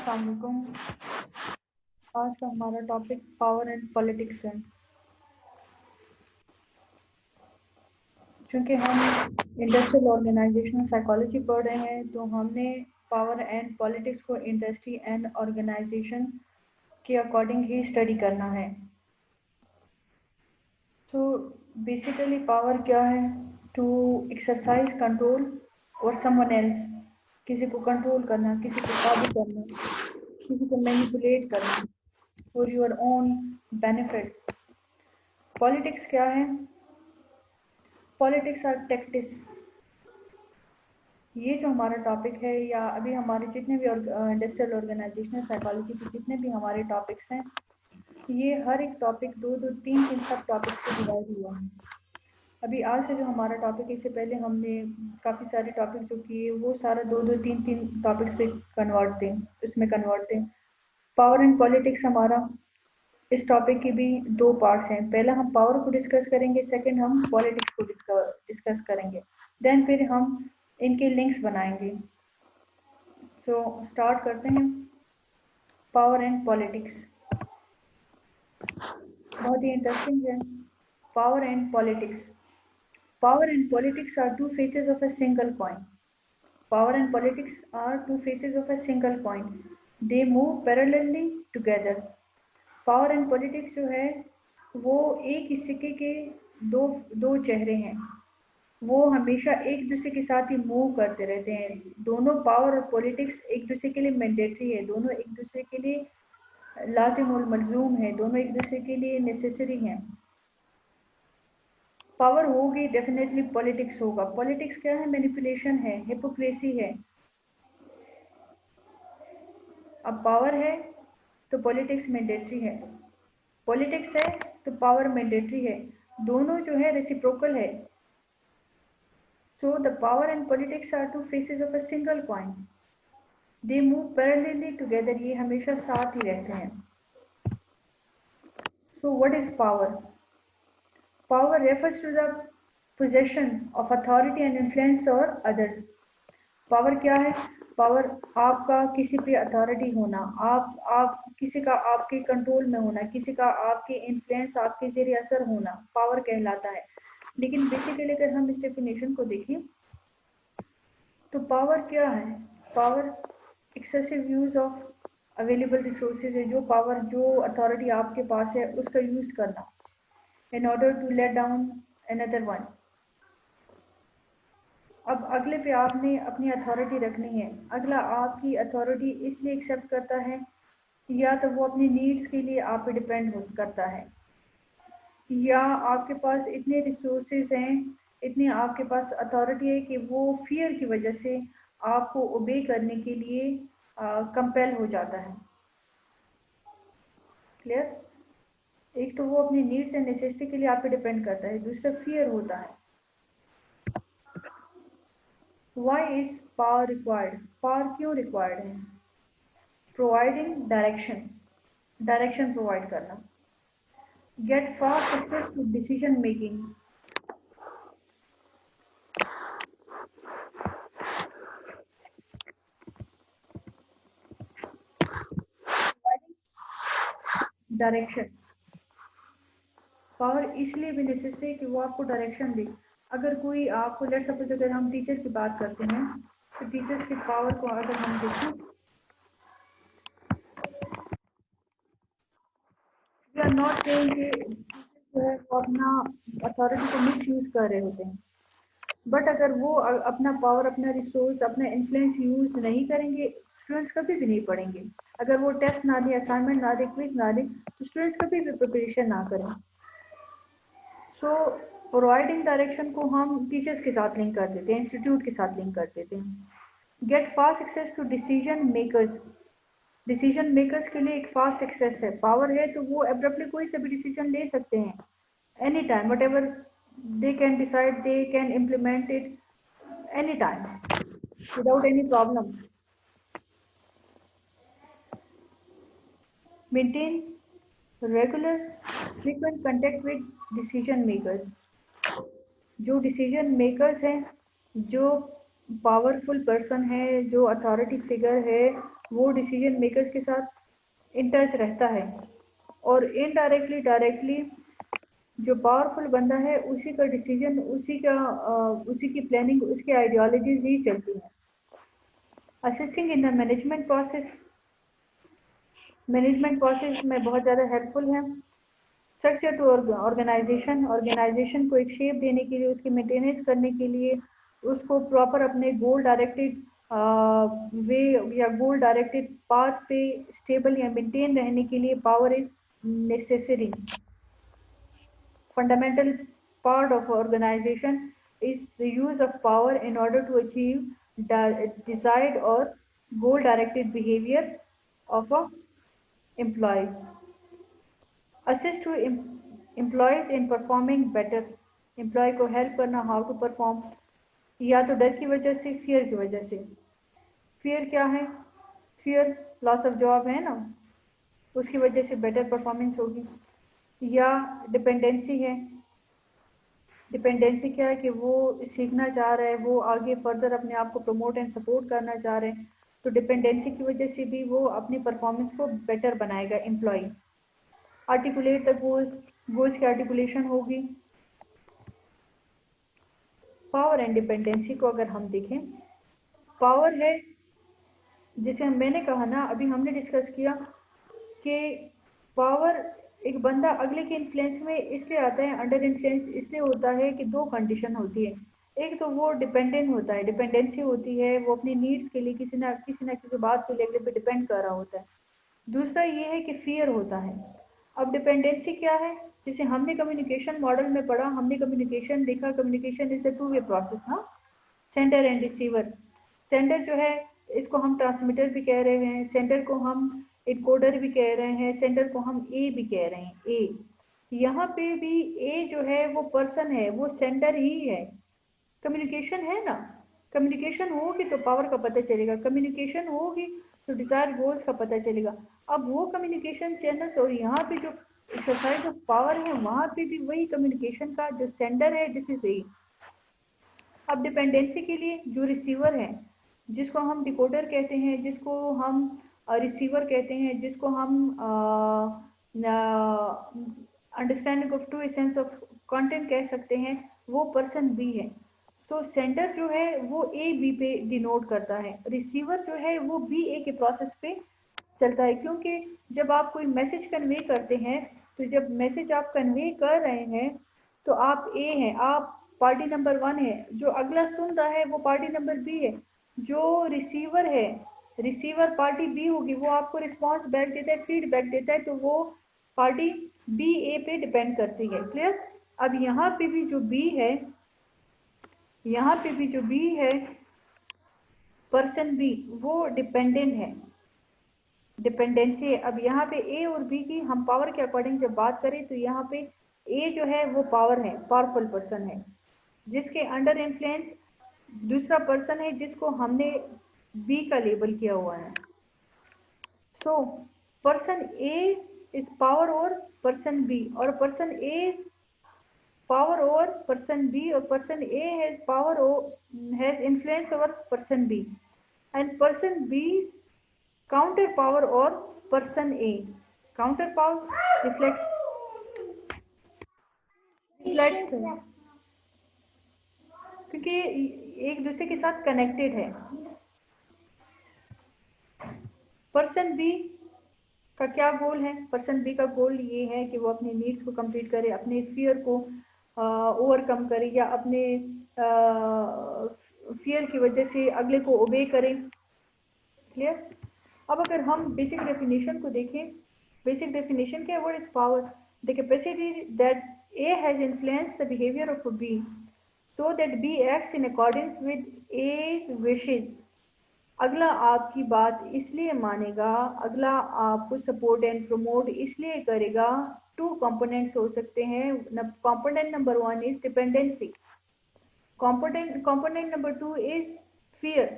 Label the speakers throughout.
Speaker 1: अस्सलाम वालेकुम। आज का हमारा टॉपिक पावर एंड पॉलिटिक्स है। क्योंकि हम इंडस्ट्रियल ऑर्गेनाइजेशनल साइकोलॉजी पढ़ रहे हैं, तो हमने पावर एंड पॉलिटिक्स को इंडस्ट्री एंड ऑर्गेनाइजेशन के अकॉर्डिंग ही स्टडी करना है। तो बेसिकली पावर क्या है? टू एक्सरसाइज कंट्रोल और समवन एल्स, किसी को कंट्रोल करना, किसी को काबू करना, किसी को मैनिपुलेट करना for your own benefit. Politics क्या है? Politics are tactics. ये जो हमारा टॉपिक है, या अभी हमारे जितने भी इंडस्ट्रियल ऑर्गेनाइजेशनल साइकोलॉजी के जितने भी हमारे टॉपिक्स हैं, ये हर एक टॉपिक दो तीन सब टॉपिक्स से डिवाइड हुआ है। अभी आज का जो हमारा टॉपिक, इससे पहले हमने काफ़ी सारे टॉपिक्स जो किए, वो सारा दो तीन टॉपिक्स पे कन्वर्ट थे। पावर एंड पॉलिटिक्स हमारा इस टॉपिक की भी दो पार्ट्स हैं। पहला हम पावर को डिस्कस करेंगे, सेकंड हम पॉलिटिक्स को डिस्कस करेंगे, देन फिर हम इनके लिंक्स बनाएंगे। सो स्टार्ट करते हैं। पावर एंड पॉलिटिक्स बहुत ही इंटरेस्टिंग है। Power and politics. Power and politics are two faces of a single coin. Power and politics are two faces of a single coin. They move parallelly together. Power and politics जो है वो एक ही सिक्के के दो चेहरे हैं। वो हमेशा एक दूसरे के साथ ही मूव करते रहते हैं। दोनों पावर और पॉलिटिक्स एक दूसरे के लिए मैंडेटरी है, दोनों एक दूसरे के लिए लाजिम और मलजूम है, दोनों एक दूसरे के लिए नेसेसरी हैं। पावर होगी डेफिनेटली पॉलिटिक्स होगा। पॉलिटिक्स क्या है? मैनिपुलेशन है, हिपोक्रेसी है। अब पावर है तो पॉलिटिक्स मैंडेटरी है, पॉलिटिक्स है तो पावर मैंडेटरी है, दोनों जो है रेसिप्रोकल है। So the power and politics are two faces of a single coin. They move parallelly together, ये हमेशा साथ ही रहते हैं। So what is power? Power refers to the possession of authority and influence over others. Power क्या है? Power आपका किसी पे अथॉरिटी होना, आप किसी का आपके कंट्रोल में होना, किसी का आपके इन्फ्लुएंस, आपके ज़रिए असर होना, पावर कहलाता है। लेकिन बेसिकली अगर हम इस डेफिनेशन को देखें तो पावर क्या है? Power excessive use of available resources है। जो पावर, जो अथॉरिटी आपके पास है, उसका यूज करना in order to let down another one. अब अगले पे आपने अपनी अथॉरिटी रखनी है। अगला आपकी अथॉरिटी इसलिए एक्सेप्ट करता है, या तो वो अपनी नीड्स के लिए आप पे डिपेंड करता है, या आपके पास इतने रिसोर्सेज हैं, इतनी आपके पास अथॉरिटी है कि वो फियर की वजह से आपको ओबे करने के लिए कंपेल हो जाता है। क्लियर? एक तो वो अपनी नीड्स एंड नेसेसिटी के लिए आप पे डिपेंड करता है, दूसरा फियर होता है। Why is power required? Power क्यों required है? Providing direction, direction provide करना। Get fast access to decision making, direction. Power इसलिए भी नेसेसरी है कि वो आपको डायरेक्शन दे। अगर कोई आपको, लेट सपोज अगर हम टीचर की बात करते हैं, तो टीचर्स की पावर को अगर हम देखें, वी आर नॉट सेइंग कि जो है वो अपना अथॉरिटी को मिस यूज कर रहे होते हैं, बट अगर वो अपना पावर, अपना रिसोर्स, अपना इन्फ्लुएंस यूज नहीं करेंगे, स्टूडेंट्स कभी भी नहीं पढ़ेंगे। अगर वो टेस्ट ना दे, असाइनमेंट ना दे, क्विज ना दे, तो स्टूडेंट्स कभी भी प्रिपरेशन ना करें। सो प्रोवाइडिंग डायरेक्शन को हम टीचर्स के साथ लिंक कर देते हैं, इंस्टीट्यूट के साथ लिंक कर देते हैं। Get fast access to decision makers. Decision makers के लिए एक फास्ट एक्सेस है। पावर है तो वो एब्रप्टली कोई से भी डिसीजन ले सकते हैं, any time, what ever they can decide, they can implement it anytime without any problem. Maintain regular frequent contact with decision makers. जो डिसीजन मेकर्स हैं, जो पावरफुल पर्सन है, जो अथॉरिटी फिगर है, वो डिसीजन मेकर्स के साथ इन टच रहता है, और इनडायरेक्टली डायरेक्टली जो पावरफुल बंदा है उसी का डिसीजन, उसी की प्लानिंग, उसकी आइडियोलॉजीज ही चलती है। Assisting in the management process में बहुत ज़्यादा हेल्पफुल है। स्ट्रक्चर टू ऑर्गेनाइजेशन को एक शेप देने के लिए, उसकी मेंटेनेंस करने के लिए, उसको प्रॉपर अपने गोल डायरेक्टेड वे या गोल डायरेक्टेड पाथ पे स्टेबल या मेंटेन रहने के लिए power is necessary. Fundamental part of organisation is the use of power in order to achieve desired or goal directed behavior of a employees. Assist to employees in performing better. Employ को help करना, how to perform, या तो डर की वजह से, fear की वजह से। फियर क्या है? फियर लॉस ऑफ जॉब है ना, उसकी वजह से बेटर परफॉर्मेंस होगी। या डिपेंडेंसी है। डिपेंडेंसी क्या है कि वो सीखना चाह रहा है, वो आगे फर्दर अपने आप को प्रमोट एंड सपोर्ट करना चाह रहे हैं, तो डिपेंडेंसी की वजह से भी वो अपनी परफॉर्मेंस को बेटर बनाएगा एम्प्लॉय। आर्टिकुलेट द गोल्स की आर्टिकुलेशन होगी। पावर एंड डिपेंडेंसी को अगर हम देखें, पावर है जैसे मैंने कहा ना, अभी हमने डिस्कस किया कि पावर एक बंदा अगले के इन्फ्लुएंस में इसलिए आता है, अंडर इन्फ्लुएंस इसलिए होता है कि दो कंडीशन होती है। एक तो वो डिपेंडेंट होता है, डिपेंडेंसी होती है, वो अपनी नीड्स के लिए किसी ना किसी बात को लेकर पे डिपेंड कर रहा होता है। दूसरा ये है कि फियर होता है। अब डिपेंडेंसी क्या है? जैसे हमने कम्युनिकेशन मॉडल में पढ़ा, हमने कम्युनिकेशन देखा, communication is the two way process ना, सेंडर एंड रिसीवर। सेंडर जो है इसको हम ट्रांसमीटर भी कह रहे हैं, सेंडर को हम इनकोडर भी कह रहे हैं, सेंडर को हम ए भी कह रहे हैं। ए यहाँ पे भी ए जो है वो पर्सन है, वो सेंडर ही है। कम्युनिकेशन है ना, कम्युनिकेशन होगी तो पावर का पता चलेगा, कम्युनिकेशन होगी तो डिजायर गोल्स का पता चलेगा। अब वो कम्युनिकेशन चैनल्स और यहाँ पे जो एक्सरसाइज ऑफ पावर है वहाँ पे भी वही कम्युनिकेशन का जो सेंडर है, दिस इज ए। अब डिपेंडेंसी के लिए जो रिसीवर है, जिसको हम डिकोडर कहते हैं, जिसको हम रिसीवर कहते हैं, जिसको हम understanding of to essence of content कह सकते हैं, वो पर्सन बी है। तो सेंडर जो है वो ए बी पे डिनोट करता है, रिसीवर जो है वो बी ए के प्रोसेस पे चलता है। क्योंकि जब आप कोई मैसेज कन्वे करते हैं, तो जब मैसेज आप कन्वे कर रहे हैं तो आप ए हैं, आप पार्टी नंबर 1 है, जो अगला सुन रहा है वो पार्टी नंबर बी है, जो रिसीवर है, रिसीवर पार्टी बी होगी, वो आपको रिस्पॉन्स बैक देता है, फीडबैक देता है, तो वो पार्टी बी ए पे डिपेंड करती है। क्लियर? अब यहाँ पे भी जो बी है, यहाँ पे भी जो बी है, पर्सन बी, वो डिपेंडेंट है, डिपेंडेंसी है। अब यहाँ पे ए और बी की हम पावर के अकॉर्डिंग जब बात करें तो यहाँ पे ए जो है वो पावर है, पावरफुल पर्सन है, जिसके अंडर इन्फ्लुएंस दूसरा पर्सन है जिसको हमने बी का लेबल किया हुआ है। So person A is power और पर्सन बी, और person A is power over person B, और person A has power has influence over person B, and person B counter power और person A. Counter power reflects क्योंकि एक दूसरे के साथ connected है। पर्सन बी का क्या गोल है? पर्सन बी का गोल ये है कि वो अपने नीड्स को कंप्लीट करे, अपने फियर को ओवरकम करे, या अपने फियर की वजह से अगले को ओबे करे। क्लियर? अब अगर हम बेसिक डेफिनेशन को देखें, बेसिक डेफिनेशन क्या है? What is power? The capacity that A has influence the behaviour of B so that B acts in accordance with A's wishes। अगला आपकी बात इसलिए मानेगा, अगला आपको सपोर्ट एंड प्रमोट इसलिए करेगा। टू कंपोनेंट्स हो सकते हैं। Component number 1 is dependency, component number 2 is fear.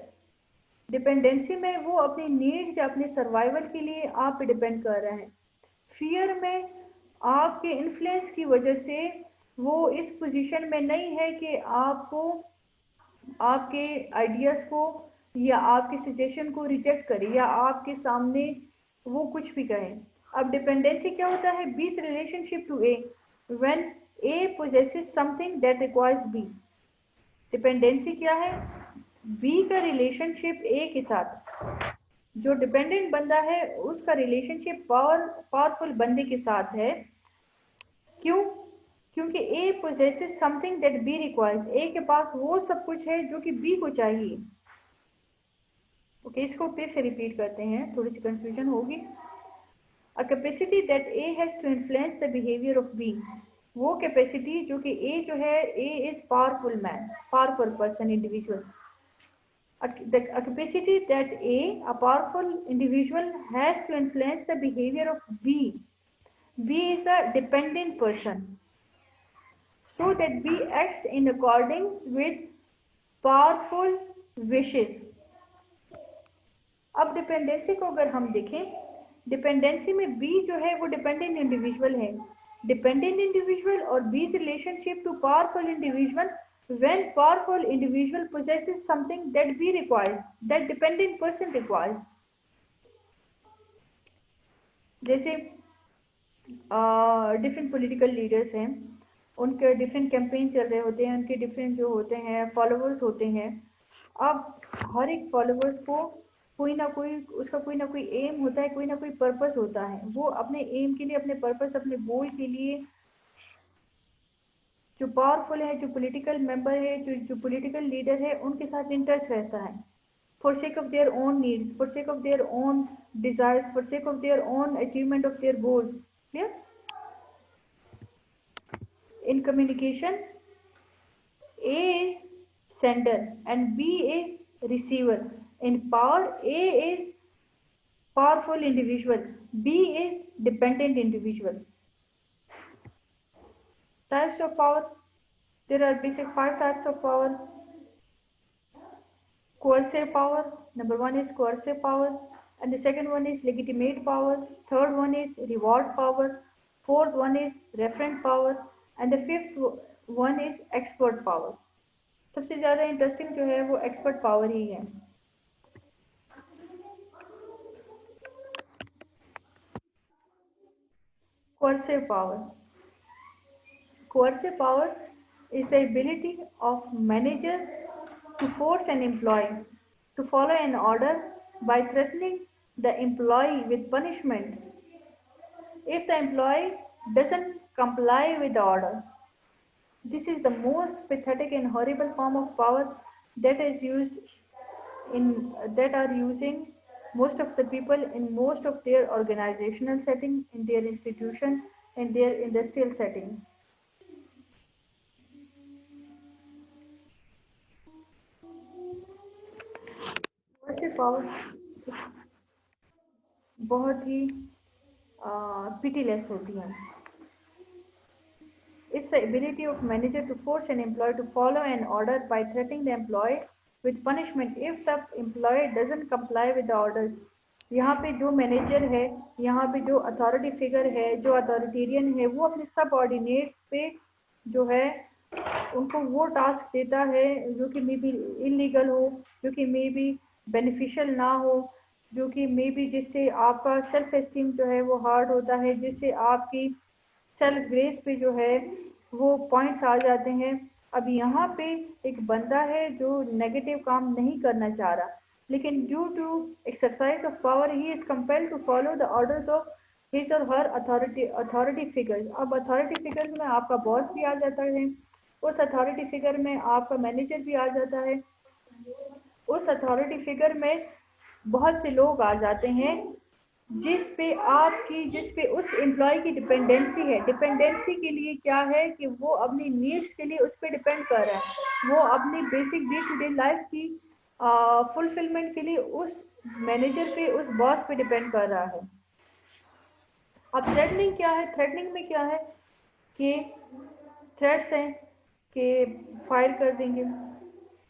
Speaker 1: Dependency में वो अपनी नीड्स या अपने सर्वाइवल के लिए आप पे डिपेंड कर रहे हैं। फियर में आपके इन्फ्लुएंस की वजह से वो इस पोजीशन में नहीं है कि आपको आपके आइडियाज़ को या आपके सजेशन को रिजेक्ट करे या आपके सामने वो कुछ भी कहे। अब डिपेंडेंसी क्या होता है? बी's relationship to A when A possesses something that requires B. Dependency क्या है? बी का रिलेशनशिप ए के साथ, जो डिपेंडेंट बंदा है उसका रिलेशनशिप पावरफुल बंदे के साथ है। क्यों? क्योंकि A possesses something that B requires, A के पास वो सब कुछ है जो कि बी को चाहिए। ओके, इसको फिर से रिपीट करते हैं, थोड़ी सी कंफ्यूजन होगी। A capacity that A has to influence the behaviour of B, वो कैपेसिटी जो कि ए जो है, A is powerful man, powerful person, individual. The capacity that a powerful individual has to influence the behavior of B. B is a dependent person, so that B acts in accordance with powerful wishes. अब dependency को अगर हम देखें, dependency में B जो है वो dependent individual है। डिपेंडेंट इंडिविजुअल और बी's relationship to powerful individual, when powerful individual possesses something that B requires, that dependent person requires। जैसे डिफरेंट पॉलिटिकल लीडर्स हैं, उनके डिफरेंट कैंपेन चल रहे होते हैं, उनके डिफरेंट जो होते हैं फॉलोअर्स होते हैं। अब हर एक फॉलोअर्स को कोई ना कोई, उसका कोई ना कोई एम होता है, कोई ना कोई पर्पस होता है। वो अपने एम के लिए, अपने पर्पस, अपने गोल के लिए, जो पावरफुल है, जो पॉलिटिकल मेंबर है, जो पॉलिटिकल लीडर है, उनके साथ इन टच रहता है, for sake of their own needs, for sake of their own desires, for sake of their own achievement of their goals. Clear? In communication, A is sender and B is receiver. In power, A is powerful individual, B is dependent individual. Types of power. There are basic 5 types of power. Coercive power. Number 1 is coercive power, and the second one is legitimate power. Third one is reward power. Fourth one is referent power, and the fifth one is expert power. सबसे ज़्यादा interesting जो है वो expert power ही है। Coercive power. Coercive power is the ability of manager to force an employee to follow an order by threatening the employee with punishment if the employee doesn't comply with the order. This is the most pathetic and horrible form of power that is used that are using most of the people in most of their organizational setting, in their institution, in their industrial setting. वैसे power बहुत ही pitiless होती है। It's the ability of manager to force an employee to follow an order by threatening the employee with punishment if the employee doesn't comply with the orders. यहाँ पे जो manager है, यहाँ पे जो अथॉरिटी फिगर है, जो अथॉरिटेरियन है, वो अपने सबऑर्डिनेट्स पे जो है उनको वो टास्क देता है जो कि मे बी इलीगल हो, जो कि मे बी बेनिफिशियल ना हो, जो कि मे बी जिससे आपका सेल्फ एस्टीम जो है वो हार्ड होता है, जिससे आपकी सेल्फ ग्रेस पे जो है वो पॉइंट्स आ जाते हैं। अब यहाँ पे एक बंदा है जो नेगेटिव काम नहीं करना चाह रहा, लेकिन due to exercise of power he is compelled to follow the orders of his और हर अथॉरिटी फिगर्स। अब अथॉरिटी फिगर्स में आपका बॉस भी आ जाता है, उस अथॉरिटी फिगर में आपका मैनेजर भी आ जाता है, उस अथॉरिटी फिगर में बहुत से लोग आ जाते हैं जिस पे उस एम्प्लॉय की डिपेंडेंसी है। डिपेंडेंसी के लिए क्या है कि वो अपनी नीड्स के लिए उस पर डिपेंड कर रहा है, वो अपनी basic day to day life की फुलफिलमेंट के लिए उस मैनेजर पे, उस बॉस पे डिपेंड कर रहा है। अब थ्रेटनिंग क्या है? थ्रेटनिंग में क्या है कि थ्रेट्स हैं कि फायर कर देंगे,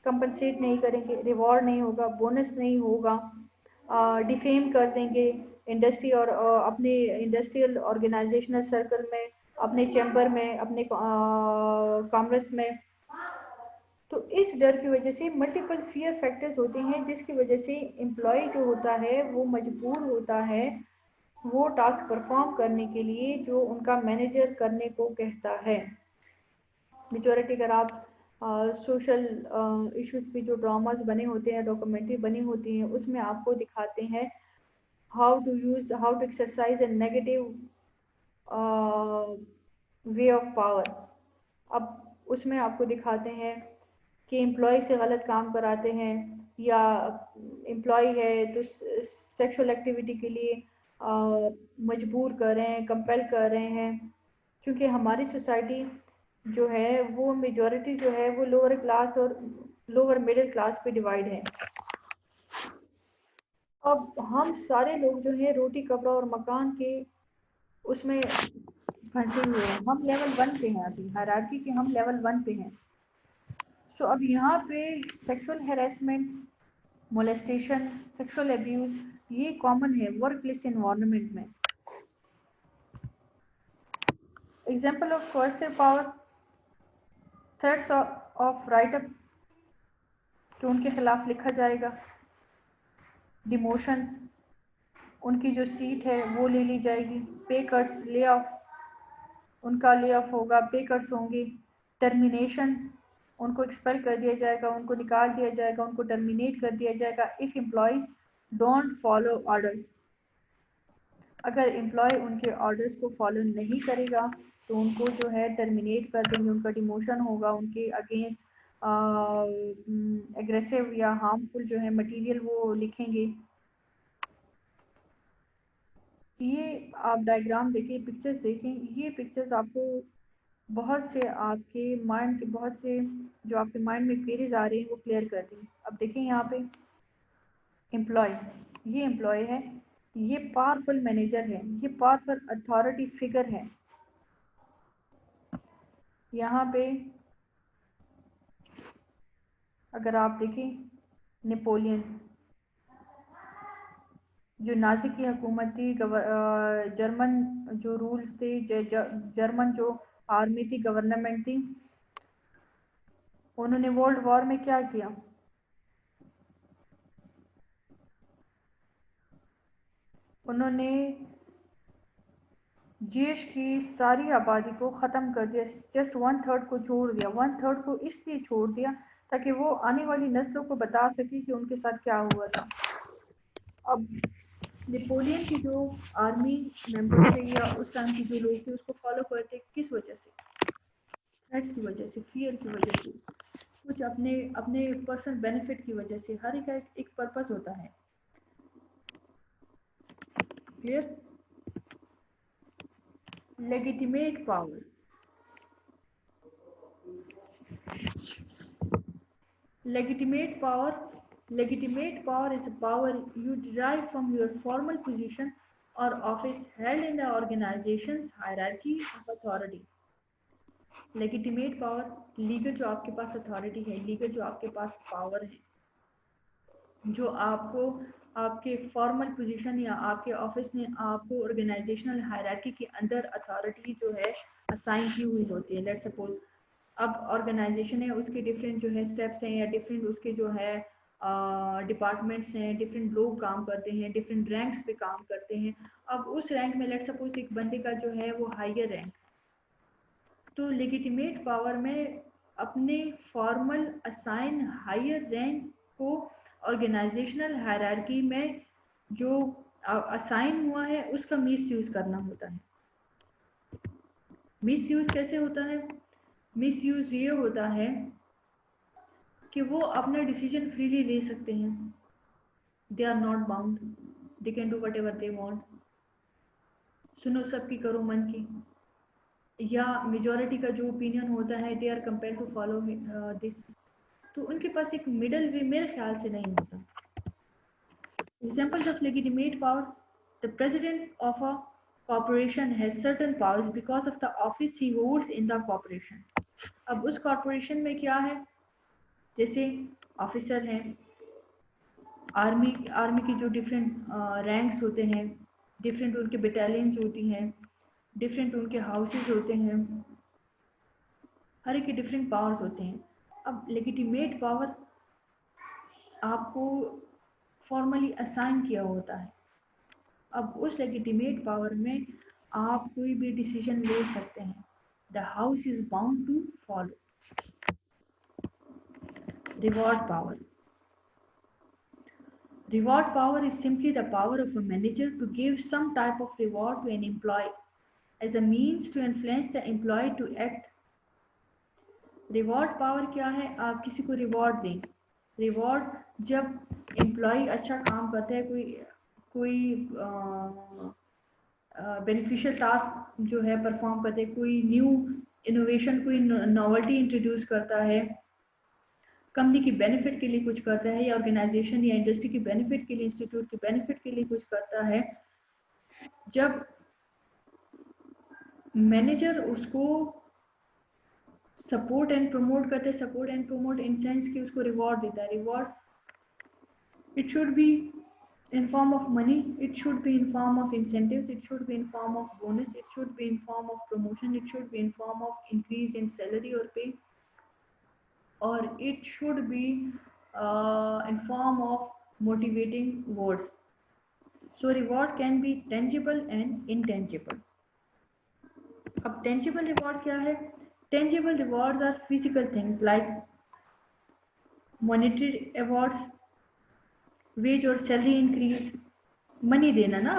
Speaker 1: कंपनसेट नहीं करेंगे, रिवॉर्ड नहीं होगा, बोनस नहीं होगा, डिफेम कर देंगे इंडस्ट्री और अपने इंडस्ट्रियल ऑर्गेनाइजेशनल सर्कल में, अपने चैम्बर में, अपने कॉमर्स में। तो इस डर की वजह से मल्टीपल फियर फैक्टर्स होते हैं, जिसकी वजह से एम्प्लॉय जो होता है वो मजबूर होता है वो टास्क परफॉर्म करने के लिए जो उनका मैनेजर करने को कहता है। मेजॉरिटी अगर आप सोशल इश्यूज पे जो ड्रामास बने होते हैं, डॉक्यूमेंट्री बनी होती हैं, उसमें आपको दिखाते हैं how to exercise a negative way of power. अब उसमें आपको दिखाते हैं कि एम्प्लॉय से गलत काम कराते हैं, या एम्प्लॉय है तो सेक्सुअल एक्टिविटी के लिए मजबूर कर रहे हैं, कंपेल कर रहे हैं। क्योंकि हमारी सोसाइटी जो है वो मेजॉरिटी जो है वो लोअर क्लास और लोअर मिडिल क्लास पे डिवाइड है। अब हम सारे लोग जो है रोटी कपड़ा और मकान के उसमें फंसे हुए हैं। हम लेवल 1 पे हैं, अभी हायरार्की के हम लेवल 1 पे हैं। सो अब यहाँ पे sexual harassment, molestation, sexual abuse ये कॉमन है वर्क प्लेस एनवायरनमेंट में। Example of coercive power, threats of right up कि उनके खिलाफ लिखा जाएगा, डिमोशंस, उनकी जो सीट है वो ले ली जाएगी, पे कट्स, ले ऑफ, उनका ले ऑफ होगा, पे कट्स होंगे, टर्मिनेशन, उनको एक्सपेल कर दिया जाएगा, उनको निकाल दिया जाएगा, उनको टर्मिनेट कर दिया जाएगा if employees don't follow orders. अगर एम्प्लॉय उनके ऑर्डर्स को फॉलो नहीं करेगा तो उनको जो है टर्मिनेट कर देंगे, उनका डिमोशन होगा, उनके अगेंस्ट एग्रेसिव या हार्मफुल जो है मटेरियल वो लिखेंगे। ये आप डायग्राम देखें, पिक्चर्स देखें, ये पिक्चर्स आपको बहुत से आपके माइंड के बहुत से जो आपके माइंड में क्वेरीज आ रही हैं वो क्लियर कर दी। अब देखें यहाँ पे एम्प्लॉय, ये एम्प्लॉय है, ये पावरफुल मैनेजर है, ये पावरफुल अथॉरिटी फिगर है। यहाँ पे अगर आप देखें नेपोलियन, जो नाज़ी की हुकूमत थी, जर्मन जो रूल्स थे, जर्मन जो आर्मी थी, गवर्नमेंट थी, उन्होंने वर्ल्ड वॉर में क्या किया? उन्होंने देश की सारी आबादी को ख़त्म कर दिया, जस्ट 1/3 को छोड़ दिया। 1/3 को इसलिए छोड़ दिया ताकि वो आने वाली नस्लों को बता सके कि उनके साथ क्या हुआ था। अब नेपोलियन की जो आर्मी मेंबर थे या उस टाइम के जो लोग थे उसको फॉलो करते किस वजह से? थ्रेट्स की वजह से, फियर की वजह से, कुछ अपने अपने पर्सनल बेनिफिट की वजह से। हर एक पर्पस होता है। Clear? Legitimate power, legitimate power is a power you derive from your formal position or office held in the organization's hierarchy of authority. Legitimate power, legal जो आपके पास अथॉरिटी है, लीगल जो आपके पास पावर है, जो आपको आपके फॉर्मल पोजीशन या आपके ऑफिस ने आपको ऑर्गेनाइजेशनल हायरार्की के अंदर अथॉरिटी जो है असाइन की हुई होती है। लेट्स सपोज अब ऑर्गेनाइजेशन है, उसके डिफरेंट जो है स्टेप्स हैं या डिफरेंट उसके जो है डिपार्टमेंट्स हैं, डिफरेंट लोग काम करते हैं, डिफरेंट रैंक्स पे काम करते हैं। अब उस रैंक में लेट्स सपोज एक बंदे का जो है वो हायर रैंक, तो लेजिटिमेट पावर में अपने फॉर्मल असाइन हायर रैंक को ऑर्गेनाइजेशनल हायरार्की में जो असाइन हुआ है उसका मिस यूज करना होता है। मिस यूज कैसे होता है? मिस यूज ये होता है कि वो अपना डिसीजन फ्रीली ले सकते हैं, they are not bound, they can do whatever they want. सुनो सबकी करो मन की, या मेजॉरिटी का जो ओपिनियन होता है they are compare to follow this. तो उनके पास एक मिडल वे मेरे ख्याल से नहीं होता। Examples of legitimate power: the president of a corporation has certain powers because of the office he holds in the corporation. अब उस कॉरपोरेशन में क्या है, जैसे ऑफिसर हैं, आर्मी की जो डिफरेंट रैंक्स होते हैं, डिफरेंट उनके बटालियंस होती हैं, डिफरेंट उनके हाउसेस होते हैं, हर एक के डिफरेंट पावर्स होते हैं। अब लेजिटिमेट पावर आपको फॉर्मली असाइन किया होता है। अब उस लेजिटिमेट पावर में आप कोई भी डिसीजन ले सकते हैं। The house is bound to follow. Reward power. Reward power is simply the power of a manager to give some type of reward to an employee as a means to influence the employee to act. Reward power क्या है? आप किसी को reward दें। Reward जब employee अच्छा काम करता है, कोई बेनिफिशियल टास्क जो है परफॉर्म करते हैं, कोई न्यू इनोवेशन, कोई नॉवेल्टी इंट्रोड्यूस करता है, कंपनी की बेनिफिट के लिए कुछ करता है, या ऑर्गेनाइजेशन या इंडस्ट्री की बेनिफिट के लिए, इंस्टीट्यूट की बेनिफिट के लिए कुछ करता है, जब मैनेजर उसको सपोर्ट एंड प्रमोट करते हैं, support and promote in sense कि उसको रिवॉर्ड देता है। Reward it should be in form of money, it should be in form of incentives, it should be in form of bonus, it should be in form of promotion, it should be in form of increase in salary or pay, or it should be in form of motivating words. So reward can be tangible and intangible. अब tangible reward क्या है? Tangible rewards are physical things like monetary awards, wage और salary increase, money देना ना,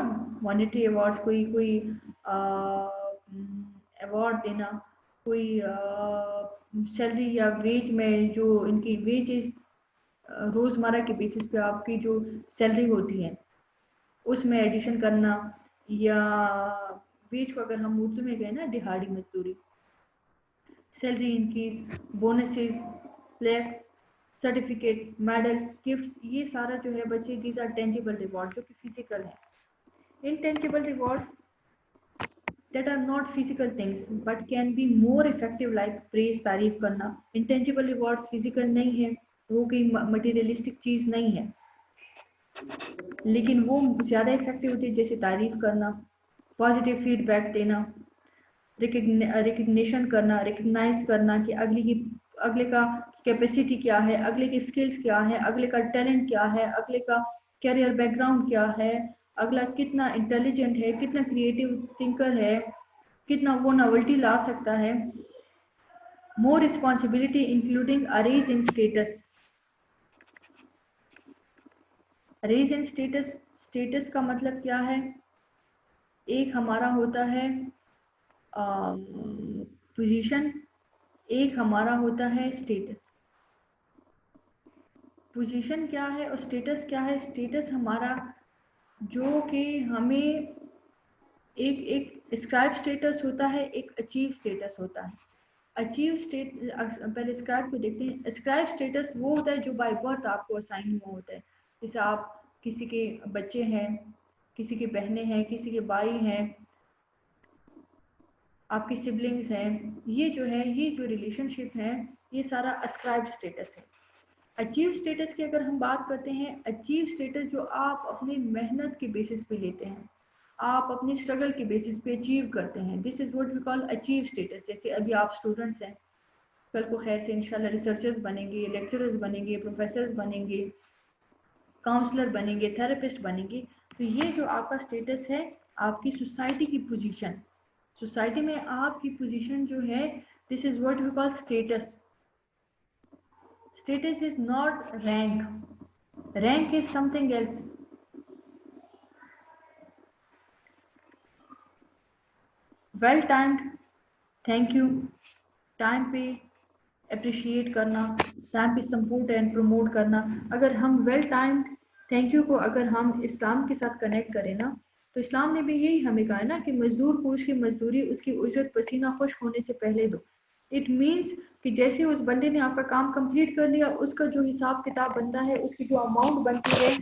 Speaker 1: monetary awards, कोई award देना, कोई salary या वेज में जो इनकी वेजेस रोज़मर्रा के बेसिस पे आपकी जो सैलरी होती है उसमें एडिशन करना, या वेज को अगर हम उर्दू में गए ना दिहाड़ी मजदूरी, salary increase, bonuses, flex, certificate, medals, gifts, ये सारा जो है बच्चे दीज आर टेंजिबल रिवॉर्ड जो कि फिजिकल है। Intangible rewards that are not physical things but can be more effective like praise, तारीफ करना। इनटेंजिबल रिवॉर्ड्स फिजिकल नहीं है, वो कोई मटेरियलिस्टिक चीज नहीं है, लेकिन वो ज्यादा इफेक्टिव होती है, जैसे तारीफ करना, पॉजिटिव फीडबैक देना, रिकग्निशन करना, रिकग्नाइज करना कि अगले का कैपेसिटी क्या है, अगले की स्किल्स क्या है, अगले का टैलेंट क्या है, अगले का कैरियर बैकग्राउंड क्या है, अगला कितना इंटेलिजेंट है, कितना क्रिएटिव थिंकर है, कितना वो नॉवेल्टी ला सकता है। More responsibility including a raise in status. A raise in status, status का मतलब क्या है? एक हमारा होता है पोजीशन, एक हमारा होता है स्टेटस। पोजीशन क्या है और स्टेटस क्या है? स्टेटस हमारा जो कि हमें एक स्क्राइब स्टेटस होता है, एक अचीव स्टेटस होता है। अचीव स्टेट, पहले स्क्राइब को देखते हैं। स्क्राइब स्टेटस वो होता है जो बाय बर्थ आपको असाइन हुआ होता है, जैसे आप किसी के बच्चे हैं, किसी के बहनें हैं, किसी के भाई हैं, आपकी सिबलिंग्स हैं, ये जो है, ये जो रिलेशनशिप है, ये सारा अस्क्राइब्ड स्टेटस है। अचीव स्टेटस की अगर हम बात करते हैं, अचीव स्टेटस जो आप अपनी मेहनत के बेसिस पे लेते हैं, आप अपनी स्ट्रगल के बेसिस पे अचीव करते हैं, this is what we call achieve status. जैसे अभी आप स्टूडेंट्स हैं, कल को खैर से इंशाल्लाह रिसर्चर्स बनेंगे, लेक्चरर्स बनेंगे, प्रोफेसर्स बनेंगे, काउंसलर बनेंगे, थेरेपिस्ट बनेंगे, तो ये जो आपका स्टेटस है, आपकी सोसाइटी की पोजीशन, सोसाइटी में आपकी पोजीशन जो है, this is what we call status. Status is not rank, rank is something else. Well timed thank you, time पे अप्रिशिएट करना, टाइम पे सपोर्ट एंड प्रमोट करना। अगर हम वेल टाइम्ड थैंक यू को अगर हम इस्लाम के साथ कनेक्ट करें ना, तो इस्लाम ने भी यही हमें कहा है ना कि मजदूर को उसकी मजदूरी, उसकी उजरत पसीना खुश्क होने से पहले दो। इट मीन्स कि जैसे उस बंदे ने आपका काम कंप्लीट कर लिया, उसका जो हिसाब किताब बनता है, उसकी जो अमाउंट बनती है,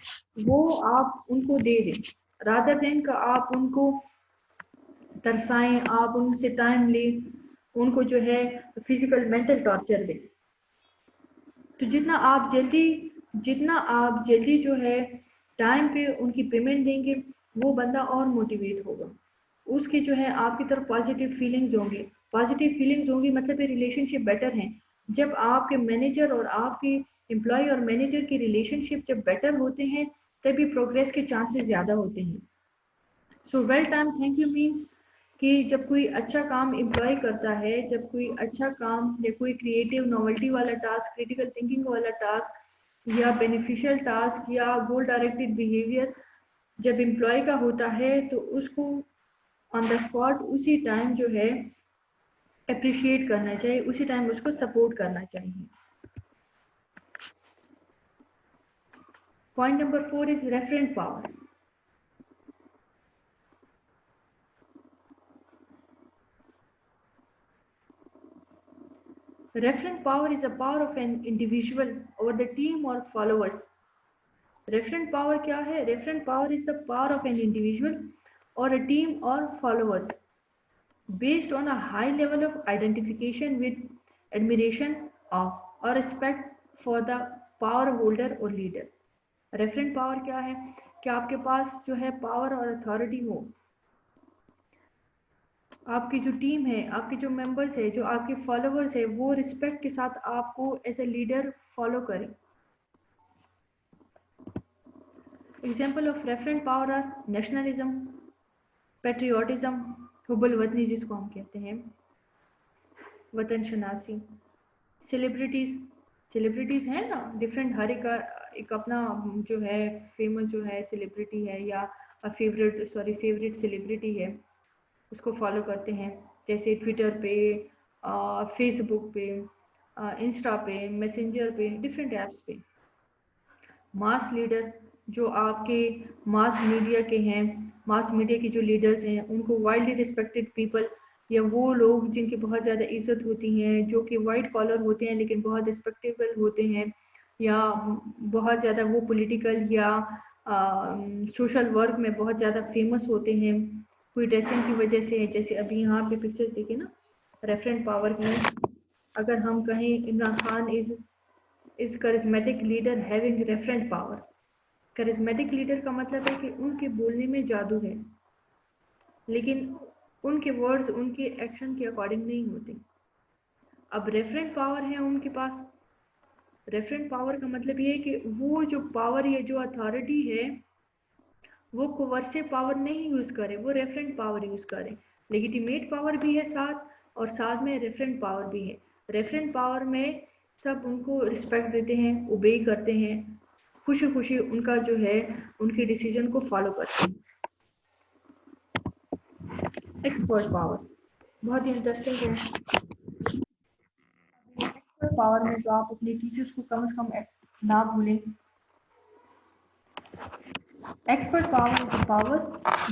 Speaker 1: वो आप उनको दे दें, रादर देन का आप उनको तरसाएं, आप उनसे टाइम लें, उनको जो है फिजिकल मेंटल टॉर्चर दें। तो जितना आप जल्दी जो है टाइम पे उनकी पेमेंट देंगे, वो बंदा और मोटिवेट होगा, उसकी जो है आपकी तरफ पॉजिटिव फीलिंग्स होंगी। पॉजिटिव फीलिंग्स होंगी मतलब ये रिलेशनशिप बेटर है। जब आपके मैनेजर और आपके एम्प्लॉय और मैनेजर की रिलेशनशिप जब बेटर होते हैं तभी प्रोग्रेस के चांसेस ज़्यादा होते हैं। So well time thank you means कि जब कोई अच्छा काम एम्प्लॉय करता है, जब कोई अच्छा काम या कोई क्रिएटिव नोवेल्टी वाला टास्क, क्रिटिकल थिंकिंग वाला टास्क या बेनिफिशियल टास्क या गोल डायरेक्टेड बिहेवियर जब एम्प्लॉय का होता है तो उसको ऑन द स्पॉट उसी टाइम जो है अप्रिशिएट करना चाहिए, उसी टाइम उसको सपोर्ट करना चाहिए। Point number 4 is referent power. Referent power is a power of an individual over the team or followers. Referent power क्या है? Referent power is the power of an individual or a team or followers based on a high level of identification with admiration of or respect for the power holder or leader. Referent power क्या है? कि आपके पास जो है power और authority हो, आपकी जो टीम है, आपके जो मेंबर्स है, जो आपके फॉलोअर्स है, वो रिस्पेक्ट के साथ आपको एज ए लीडर फॉलो करें। Example of referent power are nationalism, patriotism, हुब्बुल वतनी जिसको हम कहते हैं, वतन शनासी, सेलिब्रिटीज, सेलिब्रिटीज हैं ना डिफरेंट, हर एक अपना जो है फेमस जो है सेलिब्रिटी है या फेवरेट सेलिब्रिटी है, उसको फॉलो करते हैं। जैसे ट्विटर पे, फेसबुक पे, इंस्टा पे, मैसेंजर पे, डिफरेंट ऐप्स पे। मास लीडर जो आपके मास मीडिया के हैं, मास मीडिया के जो लीडर्स हैं उनको वाइडली रिस्पेक्टेड पीपल या वो लोग जिनकी बहुत ज़्यादा इज्जत होती हैं, जो कि वाइट कॉलर होते हैं लेकिन बहुत रिस्पेक्टेबल होते हैं, या बहुत ज़्यादा वो पॉलिटिकल या सोशल वर्क में बहुत ज़्यादा फेमस होते हैं कोई ड्रेसिंग की वजह से। जैसे अभी यहाँ पे पिक्चर्स देखिए ना, रेफरेंट पावर में अगर हम कहें Imran Khan is charismatic leader having referent power. Charismatic leader का मतलब है कि उनके बोलने में जादू है, लेकिन उनके वर्ड्स उनके एक्शन के अकॉर्डिंग नहीं होते। अब रेफरेंट पावर है उनके पास। रेफरेंट पावर का मतलब ये है कि वो जो पावर या जो अथॉरिटी है वो कोवर्सिव पावर नहीं यूज करे, वो रेफरेंट पावर यूज करे। लेजिटिमेट पावर भी है साथ और साथ में रेफरेंट पावर भी है। रेफरेंट पावर में सब उनको रिस्पेक्ट देते हैं, ओबे करते हैं, खुशी खुशी उनका जो है उनके डिसीजन को फॉलो करते हैं। एक्सपर्ट पावर बहुत ही इंटरेस्टिंग है। एक्सपर्ट पावर में तो आप अपने टीचर्स को कम से कम ना भूलें। Expert power is a power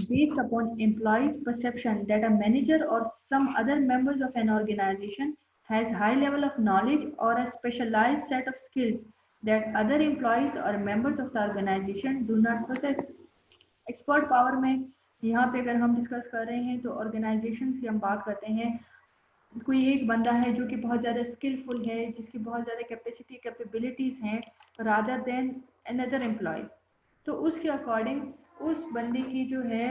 Speaker 1: based upon employees' perception that a manager or some other members of an organization has high level of knowledge or a specialized set of skills that other employees or members of the organization do not possess. Expert power में यहाँ पे अगर हम discuss कर रहे हैं तो organisations की हम बात करते हैं। कोई एक बंदा है जो कि बहुत ज़्यादा स्किलफुल है, जिसकी बहुत ज़्यादा कैपेसिटी कैपेबिलिटीज़ हैं रादर देन अनदर एम्प्लॉय, तो उसके अकॉर्डिंग उस बंदे की जो है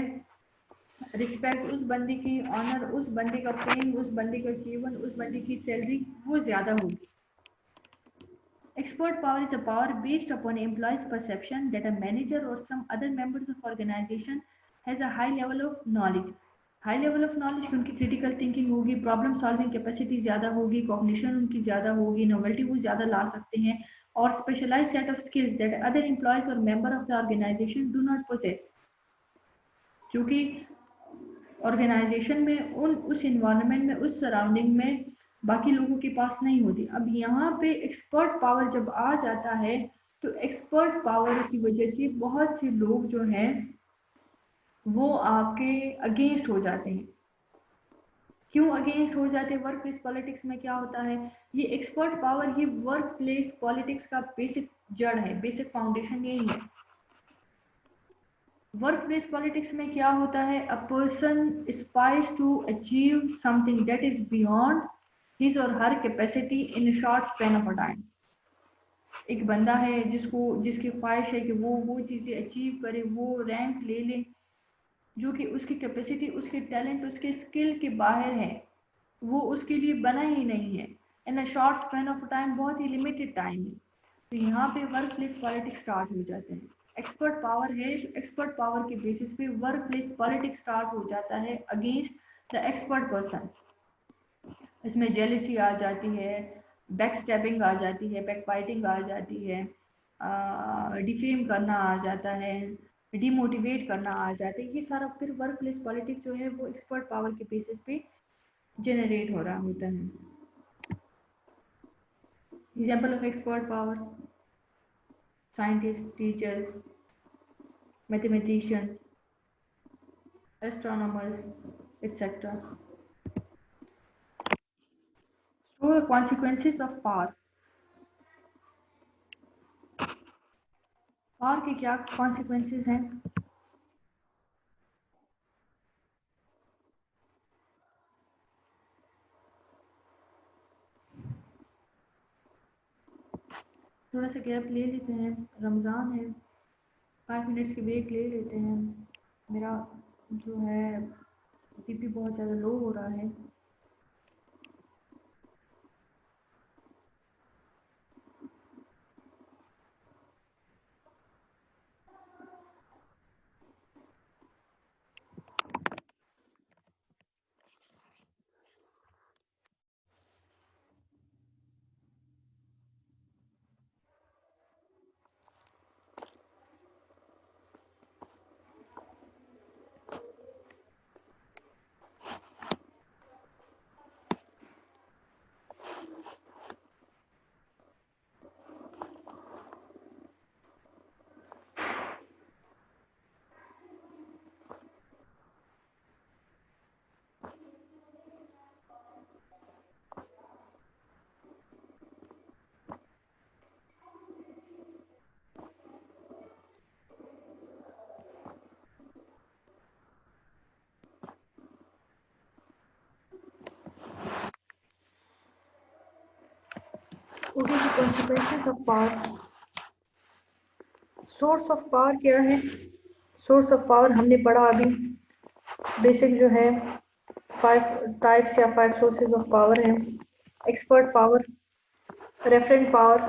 Speaker 1: रिस्पेक्ट, उस बंदे की ऑनर, उस बंदे का फेम, उस बंदे का कीवन, उस बंदे की सैलरी वो ज़्यादा होगी। Expert power is a power based upon employees' perception that a manager or some other members of organization has a high level of knowledge. High level of knowledge की उनकी क्रिटिकल थिंकिंग होगी, problem solving capacity ज़्यादा होगी, cognition उनकी ज़्यादा होगी, novelty वो ज़्यादा ला सकते हैं, और specialised set of skills that other employees और member of the organisation do not possess, क्योंकि ऑर्गेनाइजेशन में उस इन्वायरमेंट में, उस सराउंडिंग में बाकी लोगों के पास नहीं होती। अब यहाँ पे एक्सपर्ट पावर जब आ जाता है तो एक्सपर्ट पावर की वजह से बहुत से लोग जो हैं वो आपके अगेंस्ट हो जाते हैं। क्यों अगेंस्ट हो जाते हैं? वर्क प्लेस पॉलिटिक्स में क्या होता है, ये एक्सपर्ट पावर ही वर्क प्लेस पॉलिटिक्स का बेसिक जड़ है, बेसिक फाउंडेशन यही है। वर्क प्लेस पॉलिटिक्स में क्या होता है, a person aspires to achieve something that is beyond his और her capacity in a short span of a time. एक बंदा है जिसकी ख्वाहिश है कि वो चीज़ें अचीव करे, वो रैंक ले ले जो कि उसकी कैपेसिटी, उसके टैलेंट, उसके स्किल के बाहर है, वो उसके लिए बना ही नहीं है। In a short span of time, बहुत ही लिमिटेड टाइम है। तो यहाँ पे वर्क प्लेस पॉलिटिक्स स्टार्ट हो जाते हैं। एक्सपर्ट पावर है, एक्सपर्ट पावर के बेसिस पे वर्क प्लेस पॉलिटिक्स स्टार्ट हो जाता है अगेंस्ट द एक्सपर्ट पर्सन। इसमें जेलिसी आ जाती है, बैक स्टैबिंग आ जाती है, बैक फाइटिंग आ जाती है, डिफेम करना आ जाता है, डिमोटिवेट करना आ जाता है। ये सारा फिर वर्क प्लेस पॉलिटिक्स जो है वो एक्सपर्ट पावर के बेसिस पे जनरेट हो रहा होता है। Example of expert power: scientist, teachers, mathematicians, astronomers, etc. So the consequences of power. Power के क्या consequences हैं? थोड़ा सा गैप ले लेते हैं, रमज़ान है, 5 मिनट्स की ब्रेक ले लेते हैं। मेरा जो है बीपी बहुत ज़्यादा लो हो रहा है। Okay, consequences of power. Source of power क्या है? सोर्स ऑफ पावर हमने पढ़ा अभी, बेसिक जो है 5 टाइप्स या 5 सोर्सेज ऑफ पावर है। Expert power, referent power,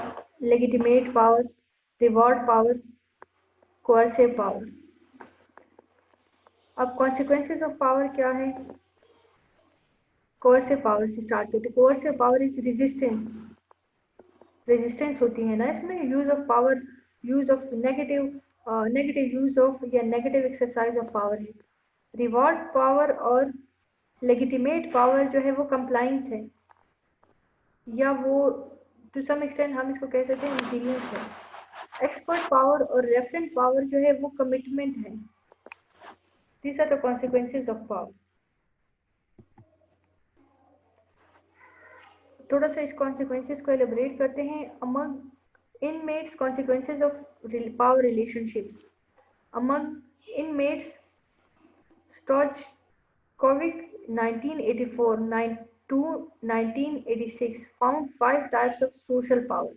Speaker 1: legitimate power, reward power, coercive power. अब कॉन्सिक्वेंसेस ऑफ पावर क्या है? कोअर्सिव पावर से स्टार्ट करते हैं। Coercive power is resistance, resistance होती है ना इसमें, use of power, use of negative use of या नेगेटिव एक्सरसाइज ऑफ पावर है। रिवॉर्ड पावर और लेजिटिमेट पावर जो है वो कंप्लाइंस है, या वो टू सम एक्सटेंट हम इसको कह सकते हैं इंजीनियर्स है। एक्सपर्ट पावर और रेफरेंट पावर जो है वो कमिटमेंट है। These are the consequences of power. थोड़ा सा इस consequences को elaborate करते हैं। Among inmates, consequences of power relationships. Among inmates, Stojkovic 1984 to 1986 found 5 types of social power.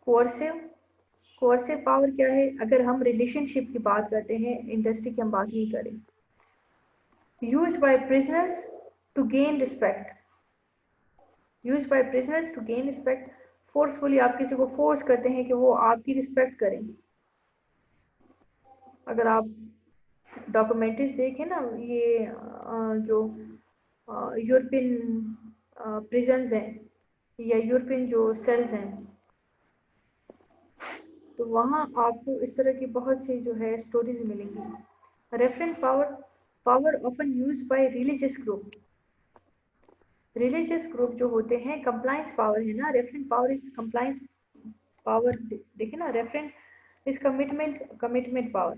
Speaker 1: Coercive power क्या है? अगर हम relationship की बात करते हैं, इंडस्ट्री की हम बात नहीं करें। Used by prisoners to gain respect. Used by prisoners to gain respect. Forcefully आप किसी को फोर्स करते हैं कि वो आपकी रिस्पेक्ट करें। अगर आप डॉक्यूमेंट्रीज देखें ना, ये जो यूरोपियन प्रिजन्स हैं या यूरोपियन जो सेल्स हैं, तो वहाँ आपको इस तरह की बहुत सी जो है स्टोरीज मिलेंगी। Referent power, power often used by religious group. Religious group जो होते हैं, कंप्लाइंस पावर है ना, referent power is compliance power. देखिए ना, referent is commitment power,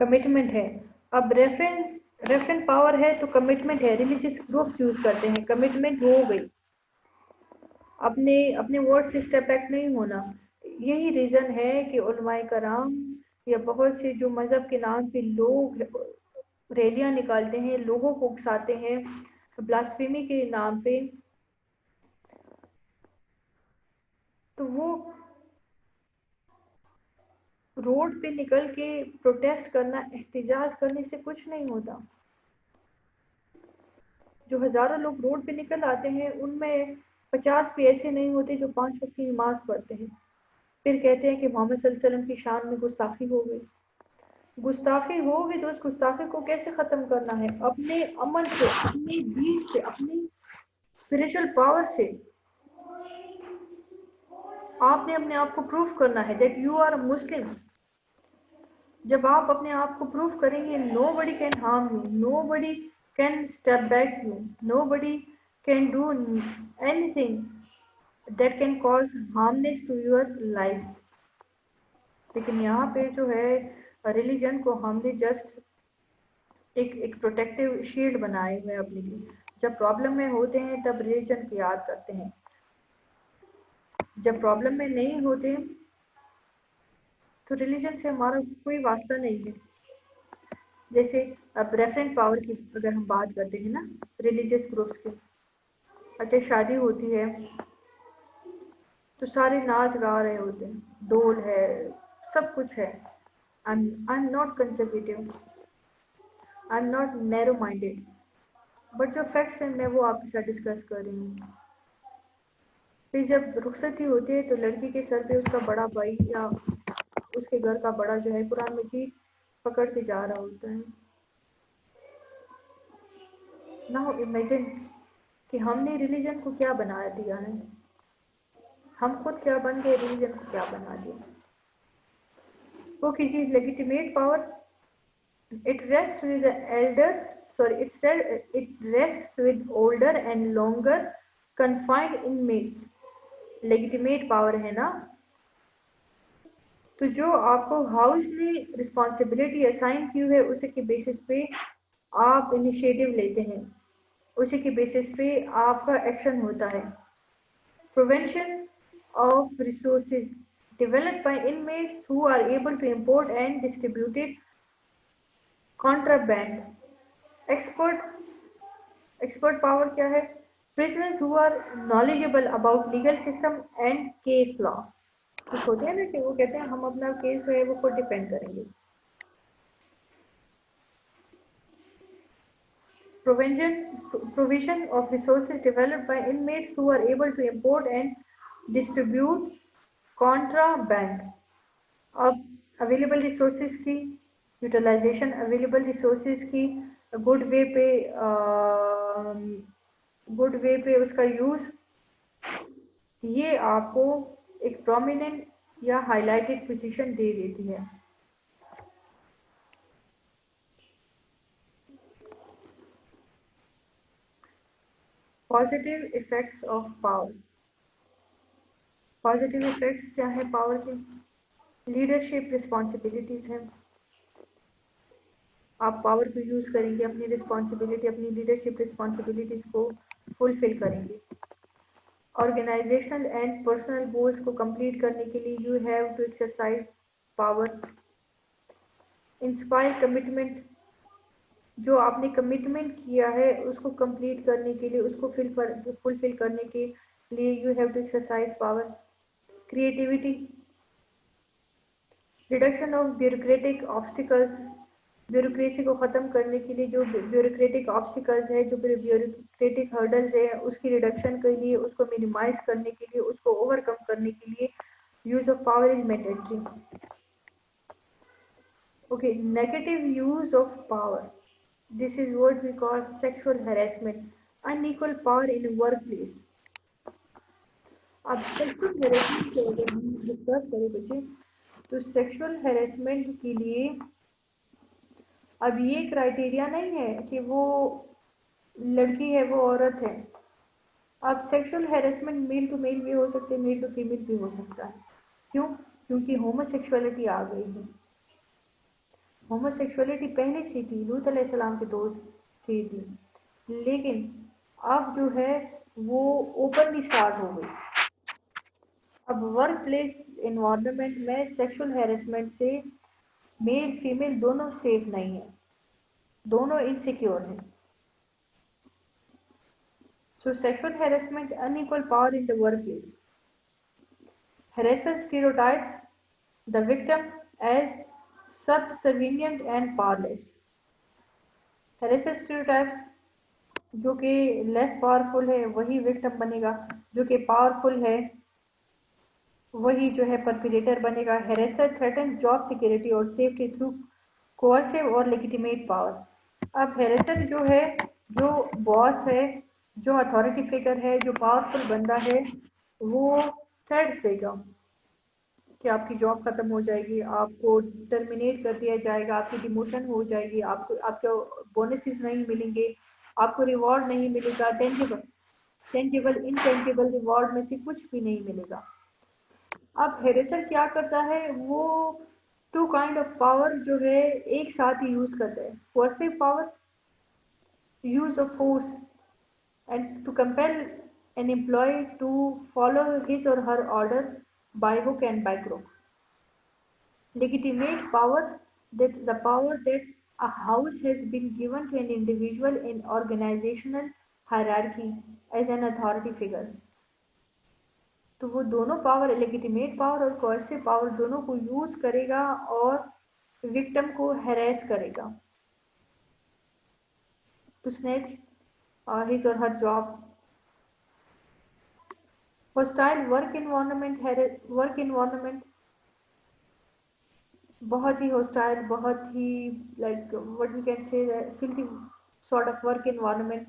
Speaker 1: commitment है। अब रेफरेंट पावर है तो कमिटमेंट है, रिलीजियस ग्रुप्स यूज करते हैं, कमिटमेंट हो गई, अपने अपने वर्ड से स्टेप बैक नहीं होना। यही रीज़न है कि उलमाए कराम या बहुत से जो मज़हब के नाम पे लोग रैलियां निकालते हैं, लोगों को उकसाते हैं ब्लास्फेमी के नाम पे, तो वो रोड पे निकल के प्रोटेस्ट करना, एहतजाज करने से कुछ नहीं होता। जो हज़ारों लोग रोड पे निकल आते हैं, उनमें 50 भी ऐसे नहीं होते जो 5 वक्त की नमाज पढ़ते हैं, फिर कहते हैं कि मोहम्मद सल्लल्लाहु अलैहि वसल्लम की शान में गुस्ताखी हो गई। गुस्ताखी हो गई तो उस गुस्ताखी को कैसे ख़त्म करना है? अपने अमल से, अपने दीन से, अपनी स्पिरिचुअल पावर से आपने अपने आप को प्रूव करना है that you are a Muslim. जब आप अपने आप को प्रूव करेंगे, nobody can harm you, nobody can step back you, nobody can do anything that can cause harmness to your life. लेकिन यहाँ पे जो है रिलीजन को हमने जस्ट एक प्रोटेक्टिव शील्ड बनाए हुए अपने लिए। जब प्रॉब्लम में होते हैं तब रिलीजन को याद करते हैं, जब प्रॉब्लम में नहीं होते तो रिलीजन से हमारा कोई वास्ता नहीं है। जैसे अब रेफरेंट पावर की अगर हम बात करते हैं ना, रिलीजियस ग्रुप्स की, अच्छा शादी होती है तो सारे नाच गा रहे होते हैं, ढोल है, सब कुछ है। I am not conservative, I am not narrow minded, but जो फैक्ट्स हैं मैं वो आपके साथ डिस्कस कर रही हूँ। फिर जब रुखसती होती है तो लड़की के सर पे उसका बड़ा भाई या उसके घर का बड़ा जो है कुरान मजीद पकड़ के जा रहा होता है। नाउ इमेजिन कि हमने रिलीजन को क्या बना दिया है, हम खुद क्या बन गए, रिलीजन को क्या बना दिया। वो किसी legitimate power, it rests with the elder, sorry, it rests with older and longer confined inmates। Legitimate power है ना, तो जो आपको हाउस ने रिस्पॉन्सिबिलिटी असाइन की है उसी के बेसिस पे आप इनिशिएटिव लेते हैं, उसी के बेसिस पे आपका एक्शन होता है। Prevention of resources developed by inmates who are able to import and distribute it contraband। Expert power क्या है? prisoners who are knowledgeable about legal system and case law। कुछ होते हैं ना कि वो कहते हैं हम अपना केस जो है वो खुद डिपेंड करेंगे। Provision of resources developed by inmates who are able to import and distribute contraband। अब अवेलेबल रिसोर्सेज की यूटिलाइजेशन, अवेलेबल रिसोर्सेज की गुड वे पे उसका यूज, ये आपको एक प्रोमिनेंट या हाईलाइटेड पोजीशन दे देती है। Positive effects of power. Positive effects क्या है पावर के? लीडरशिप रिस्पॉन्सिबिलिटीज हैं। आप पावर को यूज करेंगे अपनी रिस्पॉन्सिबिलिटी, अपनी लीडरशिप रिस्पॉन्सिबिलिटीज को फुलफिल करेंगे। ऑर्गेनाइजेशनल एंड पर्सनल गोल्स को कंप्लीट करने के लिए you have to exercise power. Inspire commitment, जो आपने कमिटमेंट किया है उसको कंप्लीट करने के लिए, उसको फुलफिल करने के लिए you have to exercise power. Creativity, reduction of bureaucratic obstacles, bureaucracy को ख़त्म करने के लिए जो ब्यूरोक्रेटिक ऑब्स्टिकल्स है, जो ब्यूरोक्रेटिक हर्डल्स है, उसकी रिडक्शन के लिए, उसको मिनिमाइज करने के लिए, उसको ओवरकम करने के लिए use of power is mandatory. Okay, negative use of power, this is what we call sexual harassment, unequal power in work place. अब सेक्सुअल हैरेसमेंट को अगर हम डिस्कस करें बच्चे, तो सेक्सुअल हैरेसमेंट के लिए अब ये क्राइटेरिया नहीं है कि वो लड़की है वो औरत है। अब sexual harassment male to male भी हो सकते हैं, मेल टू फीमेल भी हो सकता है। क्यों? क्योंकि होमोसेक्सुअलिटी आ गई है। होमोसेक्सुअलिटी पहले से थी, लूत अलैहिस्सलाम के दौर से थी, लेकिन अब जो है वो ओपनली स्टार्ट हो गई। अब वर्क प्लेस इन्वायरमेंट में सेक्सुअल हैरेसमेंट से मेल फीमेल दोनों सेफ नहीं है, दोनों इनसिक्योर हैं। So sexual harassment, unequal power in the workplace. Harasser stereotypes the victim as subservient and powerless. Harasser stereotypes जो कि लेस पावरफुल है वही विक्टिम बनेगा, जो कि पावरफुल है वही जो है परपिरेटर बनेगा। हेरेसर थ्रेटन जॉब सिक्योरिटी और सेफ्टी थ्रू कोअर्सिव और लेजिटिमेट पावर। अब हेरेसर जो है, जो बॉस है, जो अथॉरिटी फिगर है, जो पावरफुल बंदा है, वो थ्रेट्स देगा कि आपकी जॉब खत्म हो जाएगी, आपको टर्मिनेट कर दिया जाएगा, आपकी डिमोशन हो जाएगी, आपको आपको बोनसेस नहीं मिलेंगे, आपको रिवॉर्ड नहीं मिलेगा, टेंजिबल टेंजिबल इनटेंजिबल रिवॉर्ड में से कुछ भी नहीं मिलेगा। अब हेरेसर क्या करता है, वो टू काइंड ऑफ पावर जो है एक साथ ही यूज करता है। Coercive power, use of force and to compel an employee to follow his or her order by hook and by crook. Legitimate power, that the power that a house has been given to an individual in organizational hierarchy as an authority figure. तो वो दोनों power, legitimate power और coercive power, दोनों को use करेगा और victim को harass करेगा to snatch his or her job। Hostile work environment है, वर्क इन्वायरमेंट बहुत ही हॉस्टाइल, बहुत ही like what we can say filthy sort of work environment।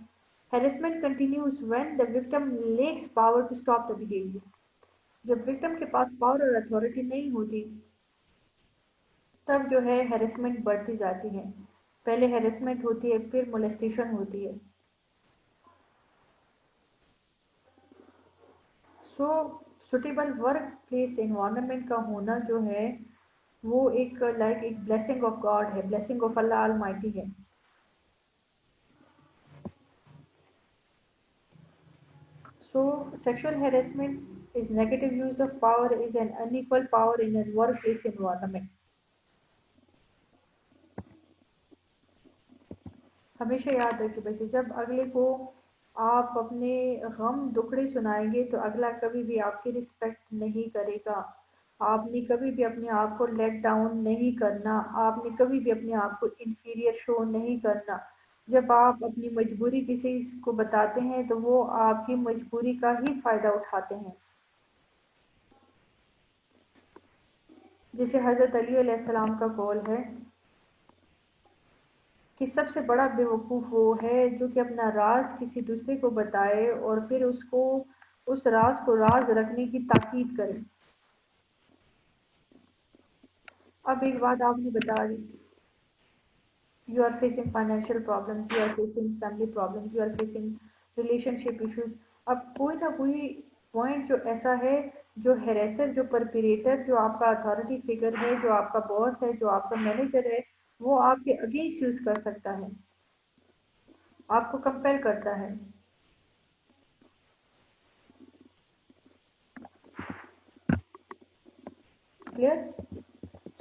Speaker 1: harassment continues when the victim lacks power to stop the behavior। जब victim के पास power और authority नहीं होती तब जो है हेरेसमेंट बढ़ती जाती है। पहले हेरेसमेंट होती है, फिर मोलेस्टेशन होती है। सो सुटेबल वर्क प्लेस एनवायरनमेंट का होना जो है वो एक लाइक एक ब्लेसिंग ऑफ गॉड है, ब्लेसिंग ऑफ अल्लाह अलमाइटी है। So, sexual harassment is negative use of power, is an unequal power in a workplace environment। हमेशा याद रखिए बच्चे, जब अगले को आप अपने गम दुखड़े सुनाएंगे तो अगला कभी भी आपकी रिस्पेक्ट नहीं करेगा। आपने कभी भी अपने आप को लेट डाउन नहीं करना, आपने कभी भी अपने आप को इंफीरियर शो नहीं करना। जब आप अपनी मजबूरी किसी को बताते हैं तो वो आपकी मजबूरी का ही फायदा उठाते हैं। जैसे हजरत अली अलैहिस्सलाम का कौल है कि सबसे बड़ा बेवकूफ़ वो है जो कि अपना राज किसी दूसरे को बताए और फिर उसको उस राज को राज रखने की ताकीद करे। अब एक बात आपने बता दी, you are facing financial problems, you are facing family problems, you are facing relationship issues. अब कोई ना कोई पॉइंट जो ऐसा है, जो हेरेसर, जो परपिरेटर, जो आपका अथॉरिटी फिगर है, जो आपका बॉस है, जो आपका मैनेजर है, वो आपके अगेंस्ट यूज कर सकता है, आपको कंपेल करता है। क्लियर?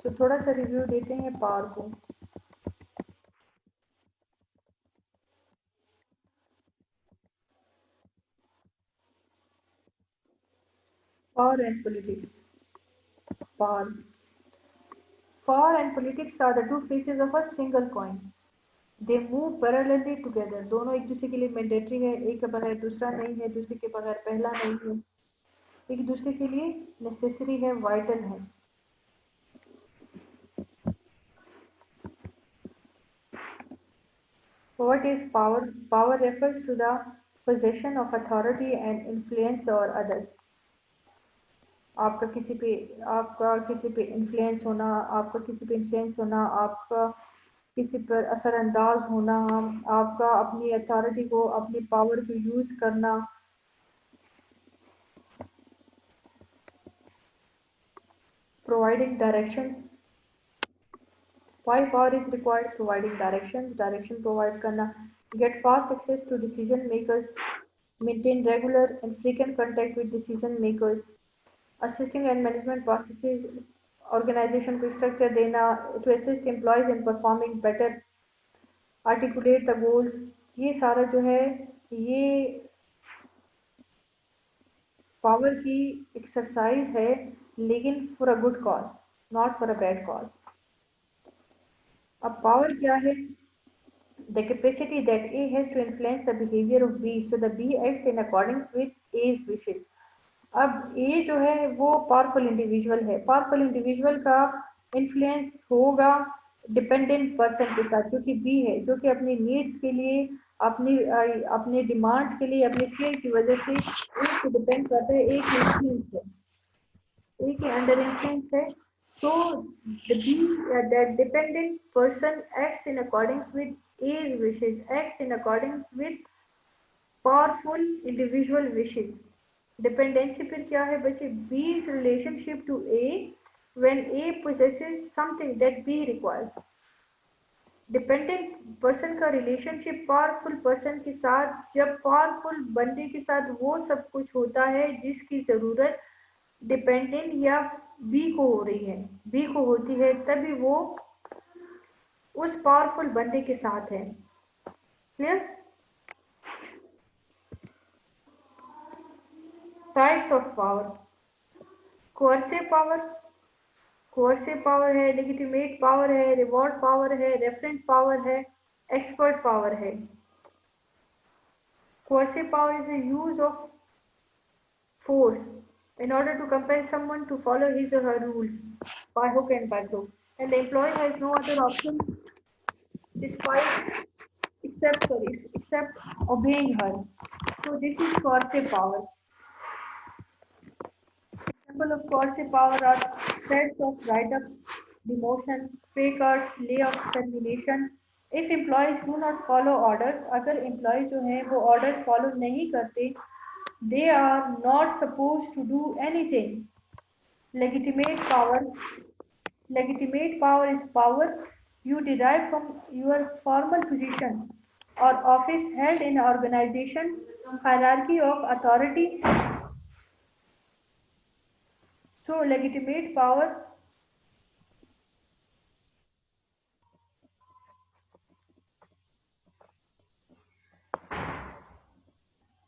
Speaker 1: तो थोड़ा सा रिव्यू देते हैं पावर को। Power and politics. Power Power and politics are the two faces of a single coin. They move parallelly together। दोनों एक दूसरे के लिए मैंडेटरी है, एक के बगैर दूसरा नहीं है, दूसरे के बगैर पहला नहीं है, एक दूसरे के लिए नेसेसरी है, वाइटल है। What is power? Power refers to the possession of authority and influence over others। आपका किसी पे इन्फ्लुएंस होना, आपका किसी पे इन्फ्लुएंस होना, आपका किसी पर असरअंदाज होना, आपका अपनी अथॉरिटी को, अपनी पावर को यूज करना। Providing direction. Why power is required? Providing direction, direction provide करना। Get fast access to decision makers, maintain regular and frequent contact with decision makers, assisting and management processes, organisation को structure देना, to assist employees in performing better, articulate the goals. ये सारा जो है ये power की exercise है, लेकिन for a good cause, not for a bad cause. अब पावर क्या है? the capacity that A has to influence the behavior of B, so the B acts in accordance with A's wishes. अब A जो है वो powerful individual है, powerful individual का influence होगा डिपेंडेंट पर्सन के साथ, क्योंकि बी है जो कि अपनी नीड्स के लिए, अपने डिमांड्स के लिए, अपने फेयर की वजह से एक पे डिपेंड करता है, एक इन्फ्लुएंस है, एक के अंडर इन्फ्लुएंस है. So the B, that dependent person acts in accordance with A's wishes, acts in accordance with powerful individual wishes. Dependency फिर क्या है बच्चे? B's relationship to A when A possesses something that B requires. Dependent person का relationship powerful person के साथ, जब powerful बंदे के साथ वो सब कुछ होता है जिसकी जरूरत डिपेंडेंट या बी को हो रही है, बी को होती है, तभी वो उस पावरफुल बंदे के साथ है. Clear? Types of power. Coercive power, coercive power है, लेजिटिमेट पावर है, रिवॉर्ड पावर है, रेफरेंट पावर है, एक्सपर्ट पावर है. Coercive power is the use of force in order to compel someone to follow his or her rules by hook and by crook, and the employee has no other option despite except obeying her. So this is coercive power. Example of coercive power are threats of write-up, demotion, pay cuts, layoffs, termination. If employees do not follow orders, अगर employees जो हैं वो orders follow नहीं करते, they are not supposed to do anything. Legitimate power. Legitimate power is power you derive from your formal position or office held in organization's hierarchy of authority. So legitimate power